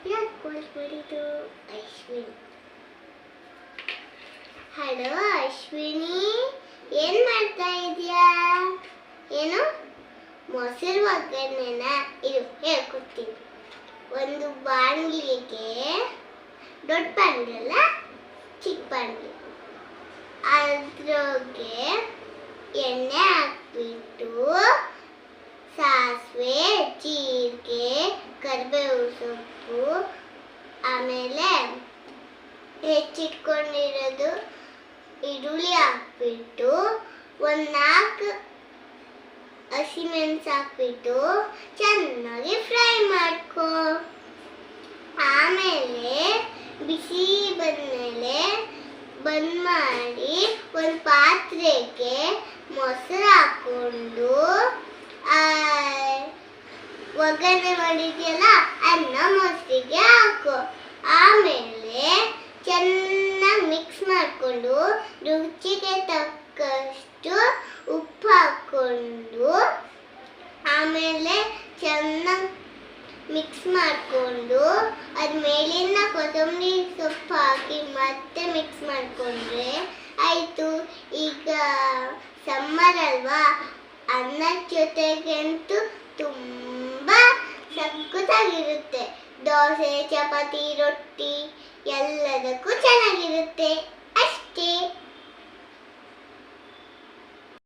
ಯಾಕೆ ಕಾಲ್ ಮಾಡಿದ್ದು? ಅಶ್ವಿನಿ. ಹಲೋ ಅಶ್ವಿನಿ, ಏನ್ ಮಾಡ್ತಾ ಇದೀಯಾ? ಏನು ಮೊಸರು ಒಗ್ಗರಣೆನ? ಇದು ಹೇಳ್ಕೊಡ್ತೀನಿ. ಒಂದು ಬಾಣಲಿಗೆ, ದೊಡ್ಡ ಬಾಣಲಿ ಅಲ್ಲ, ಚಿಕ್ಕ ಬಾಣಲಿ, ಅದ್ರೊಳಗೆ ಎಣ್ಣೆ ಹಾಕ್ಬಿಟ್ಟು ಸಾಸಿವೆ, ಜೀರಿಗೆ, ಕರಿಬೇವು ಸೊಪ್ಪು, ಆಮೇಲೆ ಹೆಚ್ಚಿಟ್ಕೊಂಡಿರೋದು ಈರುಳ್ಳಿ ಹಾಕ್ಬಿಟ್ಟು ಒಂದು 4 ಹಸಿಮೆಣಸು ಹಾಕ್ಬಿಟ್ಟು ಚೆನ್ನಾಗಿ ಫ್ರೈ ಮಾಡ್ಕೊ. ಆಮೇಲೆ ಬಿಸಿ ಬಂದಮೇಲೆ ಬಂದ್ ಮಾಡಿ ಒಂದು ಪಾತ್ರೆಗೆ ಮೊಸರು ಹಾಕೊಂಡು ಒಗ್ಗರಣೆ ಮಾಡಿದ್ಯಲ್ಲ ಅನ್ನ ಮೊಸರಿಗೆ ಹಾಕು. ಆಮೇಲೆ ಚೆನ್ನಾಗಿ ಮಿಕ್ಸ್ ಮಾಡಿಕೊಂಡು ರುಚಿಗೆ ತಕ್ಕಷ್ಟು ಉಪ್ಪು ಹಾಕ್ಕೊಂಡು ಆಮೇಲೆ ಚೆನ್ನಾಗಿ ಮಿಕ್ಸ್ ಮಾಡಿಕೊಂಡು ಅದ ಮೇಲಿನ ಕೊತ್ತಂಬರಿ ಸೊಪ್ಪು ಹಾಕಿ ಮತ್ತೆ ಮಿಕ್ಸ್ ಮಾಡಿಕೊಂಡ್ರೆ ಆಯಿತು. ಈಗ ಸಮ್ಮರ್ ಅಲ್ವಾ, ಅನ್ನದ ಜೊತೆಗಂತೂ ತುಂಬ ಸಖತ್ತಾಗಿರುತ್ತೆ. ದೋಸೆ, ಚಪಾತಿ, ರೊಟ್ಟಿ ಎಲ್ಲದಕ್ಕೂ ಚೆನ್ನಾಗಿರುತ್ತೆ.